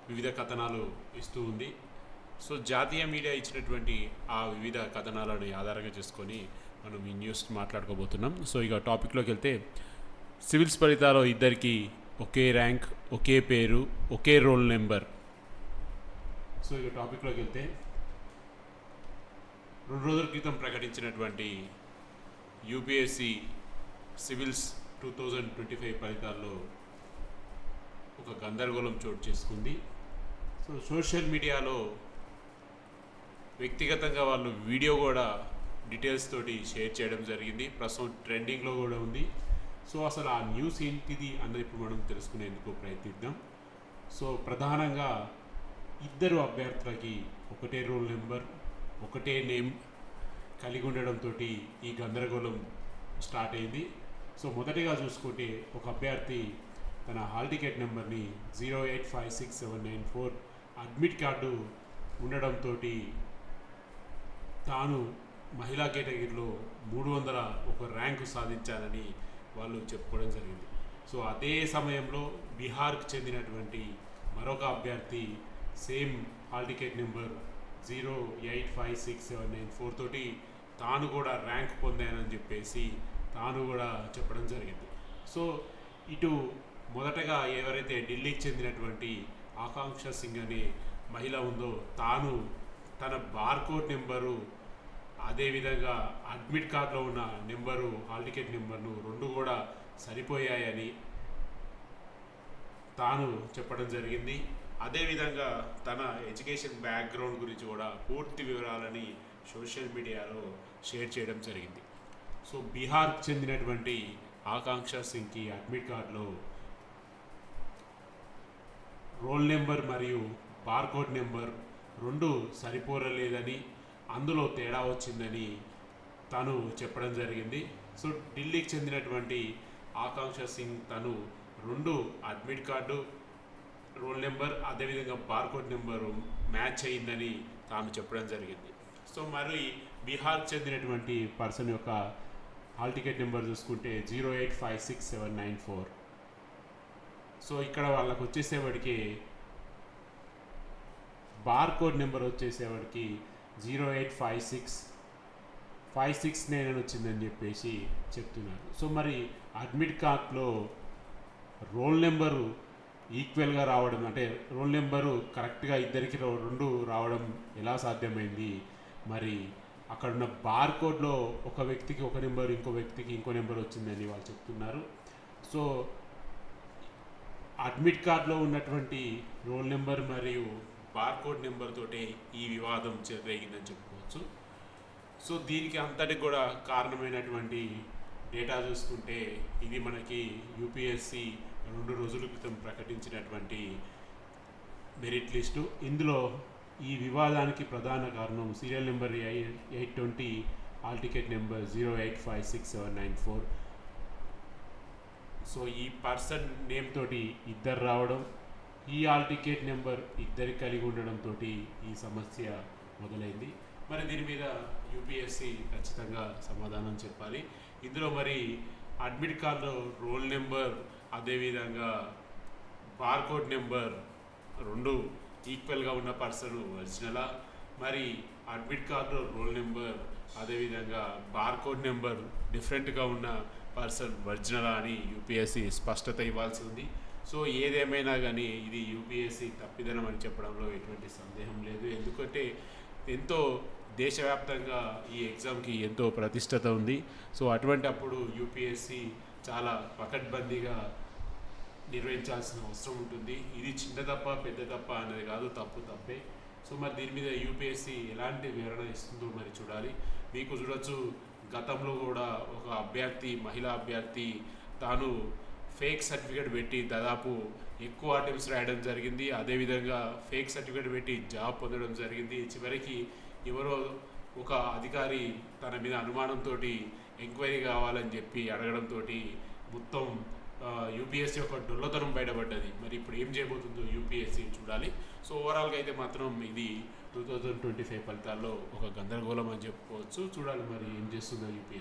వివిధ కథనాలు ఇస్తూ ఉంది. సో జాతీయ మీడియా ఇచ్చినటువంటి ఆ వివిధ కథనాలను ఆధారంగా చేసుకొని మనం ఈ న్యూస్ మాట్లాడుకోబోతున్నాం. సో ఇక టాపిక్లోకి వెళ్తే, సివిల్స్ ఫలితాల్లో ఇద్దరికి ఒకే ర్యాంక్, ఒకే పేరు, ఒకే రోల్ నెంబర్. సో ఇక టాపిక్లోకి వెళ్తే, 2 రోజుల క్రితం ప్రకటించినటువంటి యూపీఎస్సీ సివిల్స్ 2025 ఫలితాల్లో ఒక గందరగోళం చోటు చేసుకుంది. సో సోషల్ మీడియాలో వ్యక్తిగతంగా వాళ్ళు వీడియో కూడా డీటెయిల్స్ తోటి షేర్ చేయడం జరిగింది. ప్రస్తుతం ట్రెండింగ్లో కూడా ఉంది. సో అసలు ఆ న్యూస్ ఏంటిది అన్నది ఇప్పుడు మనం తెలుసుకునేందుకు ప్రయత్నిద్దాం. సో ప్రధానంగా ఇద్దరు అభ్యర్థులకి ఒకటే రోల్ నెంబర్, ఒకటే నేమ్ కలిగి ఉండడంతో ఈ గందరగోళం స్టార్ట్ అయింది. సో మొదటిగా చూసుకుంటే, ఒక అభ్యర్థి తన హాల్ టికెట్ నెంబర్ని 0856794 అడ్మిట్ కార్డు ఉండడంతో తాను మహిళా కేటగిరీలో 301 ర్యాంకు సాధించాలని వాళ్ళు చెప్పుకోవడం జరిగింది. సో అదే సమయంలో బీహార్కు చెందినటువంటి మరొక అభ్యర్థి సేమ్ హాల్ టికెట్ నెంబర్ 0856794 తోటి తాను కూడా ర్యాంక్ పొందానని చెప్పేసి తాను కూడా చెప్పడం జరిగింది. సో ఇటు మొదటగా ఎవరైతే ఢిల్లీకి చెందినటువంటి ఆకాంక్ష సింగ్ అనే మహిళ ఉందో, తాను తన బార్కోడ్ నెంబరు, అదేవిధంగా అడ్మిట్ కార్డులో ఉన్న నెంబరు, హాల్ టికెట్ నెంబర్ను 2 కూడా సరిపోయాయని తాను చెప్పడం జరిగింది. అదేవిధంగా తన ఎడ్యుకేషన్ బ్యాక్గ్రౌండ్ గురించి కూడా పూర్తి వివరాలని సోషల్ మీడియాలో షేర్ చేయడం జరిగింది. సో బీహార్కి చెందినటువంటి ఆకాంక్ష సింగ్కి అడ్మిట్ కార్డులో రోల్ నెంబర్ మరియు బార్కోడ్ నెంబర్ 2 సరిపోరలేదని, అందులో తేడా వచ్చిందని తను చెప్పడం జరిగింది. సో ఢిల్లీకి చెందినటువంటి ఆకాంక్ష సింగ్ తను 2 అడ్మిట్ కార్డు, రోల్ నెంబర్, అదేవిధంగా బార్కోడ్ నెంబరు మ్యాచ్ అయిందని తాను చెప్పడం జరిగింది. సో మరి బీహార్కి చెందినటువంటి పర్సన్ యొక్క హాల్ టికెట్ నెంబర్ చూసుకుంటే 0856794. సో ఇక్కడ వాళ్ళకు వచ్చేసేవాడికి బార్కోడ్ నెంబర్ వచ్చేసేవాడికి 0856569 అని వచ్చిందని చెప్పేసి చెప్తున్నారు. సో మరి అడ్మిట్ కార్డ్లో రోల్ నెంబరు ఈక్వల్గా రావడం, అంటే రోల్ నెంబరు కరెక్ట్గా ఇద్దరికి 2 రావడం ఎలా సాధ్యమైంది? మరి అక్కడున్న బార్కోడ్లో ఒక వ్యక్తికి ఒక నెంబర్, ఇంకో వ్యక్తికి ఇంకో నెంబర్ వచ్చిందని వాళ్ళు చెప్తున్నారు. సో అడ్మిట్ కార్డులో ఉన్నటువంటి రోల్ నెంబర్ మరియు బార్కోడ్ నెంబర్ తోటే ఈ వివాదం చెలరేగిందని చెప్పుకోవచ్చు. సో దీనికి అంతటికి కూడా కారణమైనటువంటి డేటా చూసుకుంటే, ఇది మనకి యూపీఎస్సీ 2 రోజుల క్రితం ప్రకటించినటువంటి మెరిట్ లిస్టు. ఇందులో ఈ వివాదానికి ప్రధాన కారణం serial number 820, hall ticket number 0856794. So ఈ పర్సన్ నేమ్ తోటి ఇద్దరు రావడం, ఈ హాల్ టికెట్ నెంబర్ ఇద్దరి కలిగి ఉండడంతో ఈ సమస్య మొదలైంది. మరి దీని మీద యూపీఎస్సీ ఖచ్చితంగా సమాధానం చెప్పాలి. ఇందులో మరి అడ్మిట్ కార్డులో రోల్ నెంబర్, అదేవిధంగా బార్కోడ్ నెంబర్ 2 ఈక్వల్గా ఉన్న పర్సన్ ఒరిజినలా, మరి అడ్మిట్ కార్డులో రోల్ నెంబర్, అదేవిధంగా బార్కోడ్ నెంబర్ డిఫరెంట్గా ఉన్న పర్సన్ ఒరిజినలా అని యూపీఎస్సీ స్పష్టత ఇవ్వాల్సి ఉంది. సో ఏదేమైనా కానీ ఇది యూపీఎస్సీ తప్పిదనం అని చెప్పడంలో ఎటువంటి సందేహం లేదు. ఎందుకంటే ఎంతో దేశవ్యాప్తంగా ఈ ఎగ్జామ్కి ఎంతో ప్రతిష్టత ఉంది. సో అటువంటి అప్పుడు యూపీఎస్సీ చాలా పకడ్బందీగా నిర్వహించాల్సిన అవసరం ఉంటుంది. ఇది చిన్న తప్ప పెద్ద తప్ప అనేది కాదు, తప్పు తప్పే. సో మరి దీని మీద యూపీఎస్సీ ఎలాంటి వివరణ ఇస్తుందో మరి చూడాలి. మీకు చూడొచ్చు, గతంలో కూడా ఒక అభ్యర్థి, మహిళా అభ్యర్థి, తాను ఫేక్ సర్టిఫికేట్ పెట్టి దాదాపు ఎక్కువ అటెంప్ట్స్ రాయడం జరిగింది. అదేవిధంగా ఫేక్ సర్టిఫికేట్ పెట్టి జాబ్ పొందడం జరిగింది. చివరికి ఎవరో ఒక అధికారి తన మీద అనుమానంతో ఎంక్వైరీ కావాలని చెప్పి అడగడంతో మొత్తం యూపీఎస్సీ యొక్క డొల్లతనం బయటపడ్డది. మరి ఇప్పుడు ఏం చేయబోతుందో యూపీఎస్సీ చూడాలి. సో ఓవరాల్గా అయితే మాత్రం ఇది 2025 ఫలితాల్లో ఒక గందరగోళం అని చెప్పుకోవచ్చు. చూడాలి మరి ఏం చేస్తుందో యూపీఎస్సీ.